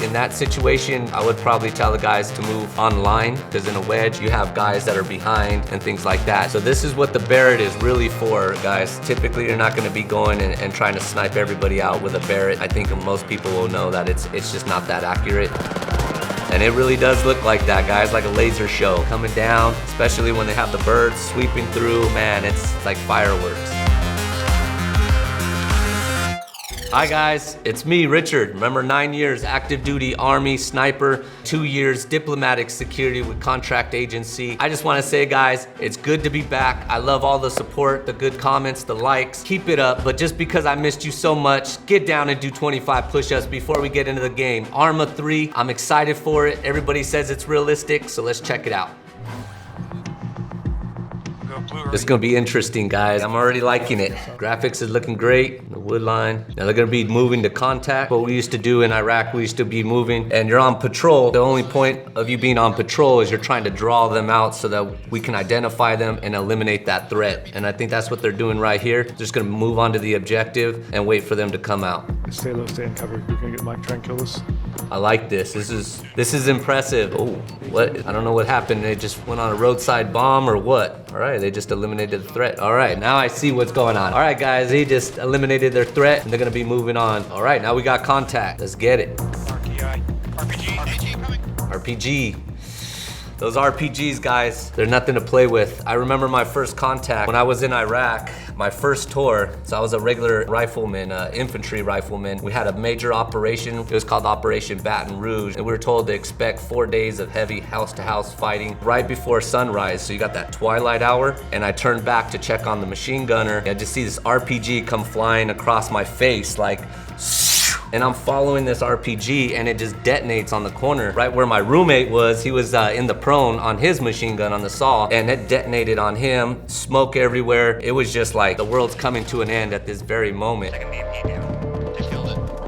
in that situation, I would probably tell the guys to move online, because in a wedge, you have guys that are behind and things like that. So this is what the Barrett is really for, guys. Typically, you're not gonna be going and trying to snipe everybody out with a Barrett. I think most people will know that it's just not that accurate. And it really does look like that, guys, like a laser show coming down, especially when they have the birds sweeping through. Man, it's like fireworks. Hi guys, it's me, Richard. Remember, 9 years active duty Army sniper, 2 years diplomatic security with contract Aegean Sea. I just wanna say, guys, it's good to be back. I love all the support, the good comments, the likes. Keep it up, but just because I missed you so much, get down and do 25 push-ups before we get into the game. Arma 3, I'm excited for it. Everybody says it's realistic, so let's check it out. This is gonna be interesting, guys. I'm already liking it. Graphics is looking great. The wood line. Now they're gonna be moving to contact. What we used to do in Iraq, we used to be moving, and you're on patrol. The only point of you being on patrol is you're trying to draw them out so that we can identify them and eliminate that threat. And I think that's what they're doing right here. Just gonna move on to the objective and wait for them to come out. Stay low, stay in cover. We're gonna get Mike try and kill us. I like this. This is impressive. Oh, what? I don't know what happened. They just went on a roadside bomb or what? All right, they just eliminated the threat. All right, now I see what's going on. All right, guys, they just eliminated their threat and they're gonna be moving on. All right, now we got contact. Let's get it. RPG. Those RPGs, guys, they're nothing to play with. I remember my first contact when I was in Iraq, my first tour. So I was a regular rifleman, infantry rifleman. We had a major operation. It was called Operation Baton Rouge. And we were told to expect 4 days of heavy house-to-house fighting right before sunrise. So you got that twilight hour. And I turned back to check on the machine gunner. I just see this RPG come flying across my face like, and I'm following this RPG and it just detonates on the corner right where my roommate was. He was in the prone on his machine gun on the saw, and it detonated on him, smoke everywhere. It was just like the world's coming to an end at this very moment.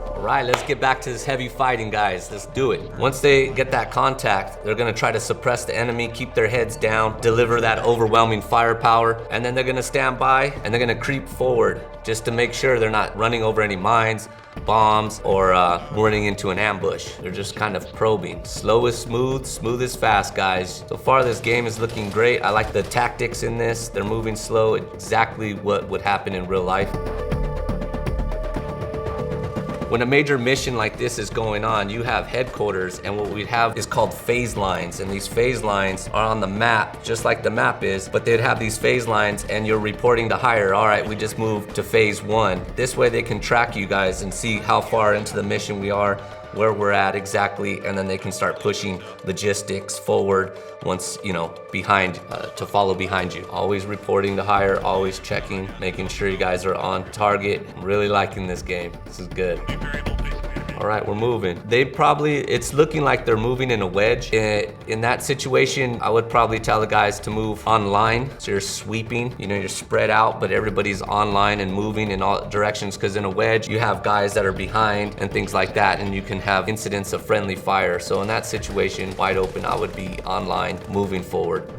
All right, let's get back to this heavy fighting, guys. Let's do it. Once they get that contact, they're gonna try to suppress the enemy, keep their heads down, deliver that overwhelming firepower, and then they're gonna stand by and they're gonna creep forward just to make sure they're not running over any mines, bombs, or running into an ambush. They're just kind of probing. Slow is smooth, smooth is fast, guys. So far, this game is looking great. I like the tactics in this. They're moving slow, exactly what would happen in real life. When a major mission like this is going on, you have headquarters, and what we have is called phase lines, and these phase lines are on the map, just like the map is, but they'd have these phase lines and you're reporting to higher. All right, we just moved to phase 1. This way they can track you guys and see how far into the mission we are, where we're at exactly, and then they can start pushing logistics forward once, you know, behind, to follow behind you. Always reporting to higher, always checking, making sure you guys are on target. I'm really liking this game. This is good. All right, we're moving. It's looking like they're moving in a wedge. In that situation, I would probably tell the guys to move online. So you're sweeping, you know, you're spread out, but everybody's online and moving in all directions, because in a wedge, you have guys that are behind and things like that, and you can have incidents of friendly fire. So in that situation, wide open, I would be online, moving forward.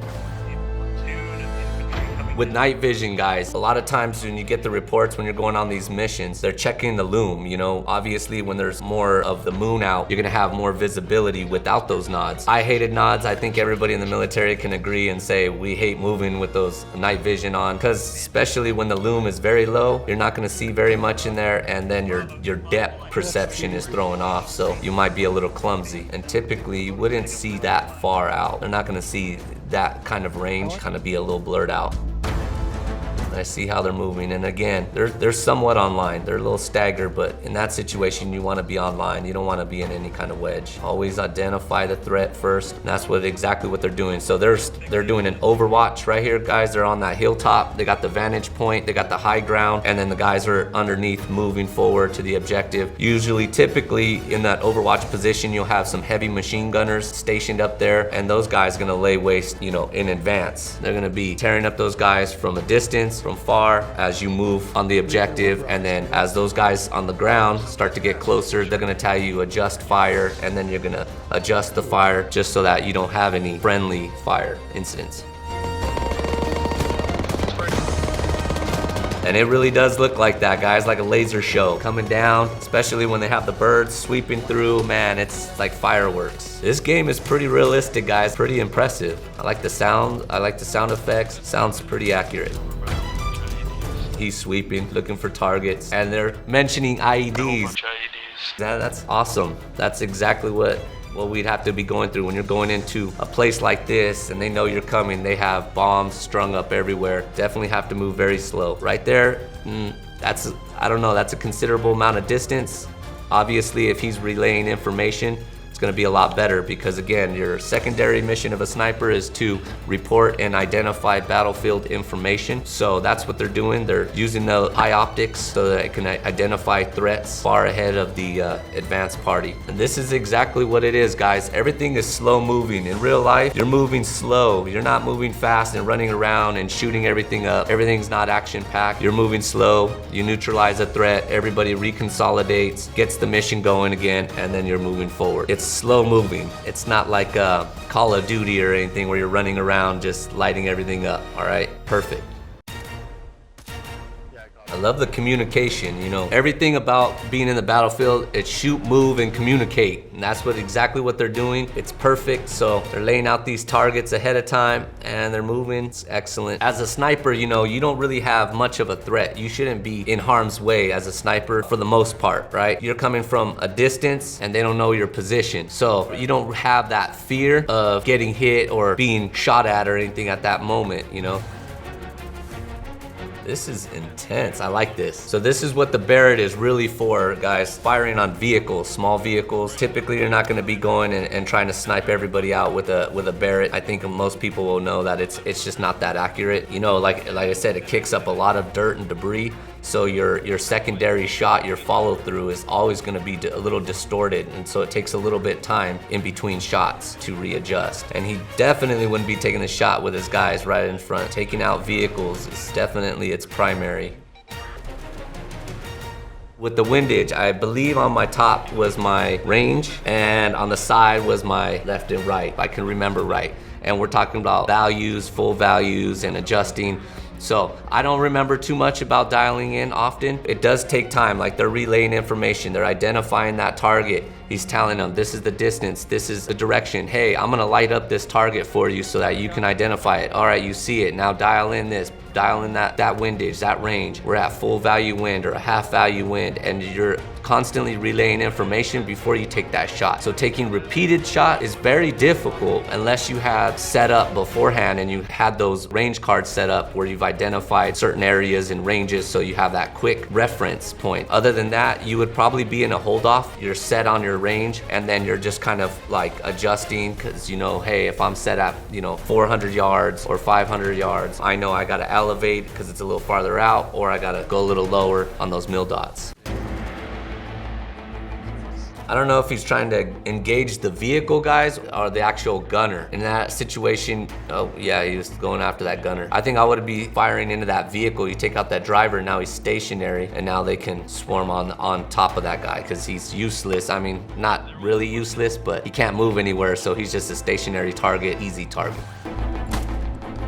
With night vision, guys, a lot of times when you get the reports when you're going on these missions, they're checking the loom, you know. Obviously, when there's more of the moon out, you're gonna have more visibility without those nods. I hated nods. I think everybody in the military can agree and say we hate moving with those night vision on, because especially when the loom is very low, you're not gonna see very much in there, and then your depth perception is thrown off, so you might be a little clumsy. And typically, you wouldn't see that far out. They're not gonna see that kind of range, kind of be a little blurred out. I see how they're moving, and again, they're somewhat online. They're a little staggered, but in that situation, you want to be online. You don't want to be in any kind of wedge. Always identify the threat first, and that's exactly what they're doing. So they're doing an overwatch right here, guys. They're on that hilltop. They got the vantage point. They got the high ground, and then the guys are underneath, moving forward to the objective. Usually, typically, in that overwatch position, you'll have some heavy machine gunners stationed up there, and those guys are gonna lay waste, you know, in advance. They're gonna be tearing up those guys from a distance, from far, as you move on the objective, and then as those guys on the ground start to get closer, they're gonna tell you adjust fire, and then you're gonna adjust the fire just so that you don't have any friendly fire incidents. And it really does look like that, guys, like a laser show coming down, especially when they have the birds sweeping through. Man, it's like fireworks. This game is pretty realistic, guys, pretty impressive. I like the sound, I like the sound effects. Sounds pretty accurate. He's sweeping, looking for targets, and they're mentioning IEDs. That's awesome. That's exactly what we'd have to be going through when you're going into a place like this and they know you're coming. They have bombs strung up everywhere. Definitely have to move very slow. Right there, that's, I don't know, that's a considerable amount of distance. Obviously, if he's relaying information, it's gonna be a lot better because again, your secondary mission of a sniper is to report and identify battlefield information. So that's what they're doing. They're using the high optics so that it can identify threats far ahead of the advanced party. And this is exactly what it is, guys. Everything is slow moving. In real life, you're moving slow. You're not moving fast and running around and shooting everything up. Everything's not action packed. You're moving slow. You neutralize a threat. Everybody reconsolidates, gets the mission going again, and then you're moving forward. It's slow moving. It's not like Call of Duty or anything where you're running around just lighting everything up. All right, perfect. I love the communication, you know. Everything about being in the battlefield, it's shoot, move, and communicate. And that's exactly what they're doing. It's perfect. So they're laying out these targets ahead of time and they're moving. It's excellent. As a sniper, you know, you don't really have much of a threat. You shouldn't be in harm's way as a sniper for the most part, right? You're coming from a distance and they don't know your position. So you don't have that fear of getting hit or being shot at or anything at that moment, you know. This is intense. I like this. So this is what the Barrett is really for, guys. Firing on vehicles, small vehicles. Typically, you're not gonna be going and trying to snipe everybody out with a Barrett. I think most people will know that it's just not that accurate. You know, like I said, it kicks up a lot of dirt and debris. So your secondary shot, your follow through is always gonna be a little distorted. And so it takes a little bit time in between shots to readjust. And he definitely wouldn't be taking a shot with his guys right in front. Taking out vehicles is definitely its primary. With the windage, I believe on my top was my range and on the side was my left and right, if I can remember right. And we're talking about values, full values, and adjusting. So I don't remember too much about dialing in often. It does take time, like they're relaying information, they're identifying that target. He's telling them, this is the distance, this is the direction. Hey, I'm gonna light up this target for you so that you can identify it. All right, you see it, now dial in this, dial in that windage, that range. We're at full value wind or a half value wind, and you're constantly relaying information before you take that shot. So taking repeated shot is very difficult unless you have set up beforehand and you had those range cards set up where you've identified certain areas and ranges so you have that quick reference point. Other than that, you would probably be in a hold off. You're set on your range and then you're just kind of like adjusting because you know, hey, if I'm set at, you know, 400 yards or 500 yards, I know I gotta elevate because it's a little farther out, or I gotta go a little lower on those mil dots. I don't know if he's trying to engage the vehicle guys or the actual gunner. In that situation, oh yeah, he was going after that gunner. I think I would be firing into that vehicle. You take out that driver, now he's stationary, and now they can swarm on top of that guy because he's useless. I mean, not really useless, but he can't move anywhere, so he's just a stationary target, easy target.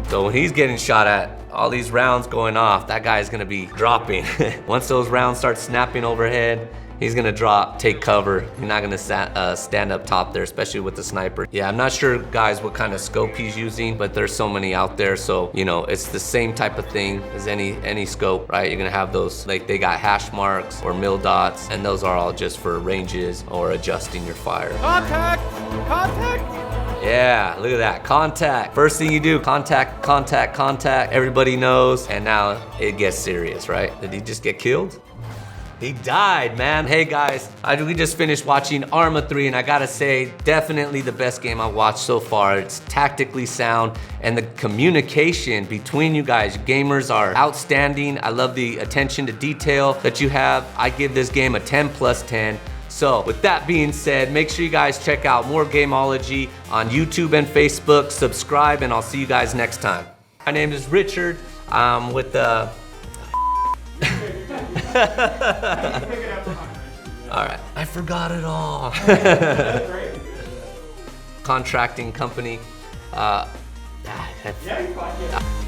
So when he's getting shot at, all these rounds going off, that guy's gonna be dropping. Once those rounds start snapping overhead, he's gonna drop, take cover. You're not gonna stand up top there, especially with the sniper. Yeah, I'm not sure, guys, what kind of scope he's using, but there's so many out there. So, you know, it's the same type of thing as any scope, right? You're gonna have those, like they got hash marks or mil dots, and those are all just for ranges or adjusting your fire. Contact! Contact! Yeah, look at that, contact. First thing you do, contact, contact, contact. Everybody knows, and now it gets serious, right? Did he just get killed? He died, man. Hey guys, we just finished watching Arma 3, and I gotta say, definitely the best game I've watched so far. It's tactically sound, and the communication between you guys, gamers, are outstanding. I love the attention to detail that you have. I give this game a 10+10. So with that being said, make sure you guys check out more Gamology on YouTube and Facebook. Subscribe, and I'll see you guys next time. My name is Richard. I'm with the... All right, I forgot it all. Contracting company. Yeah, you're fine.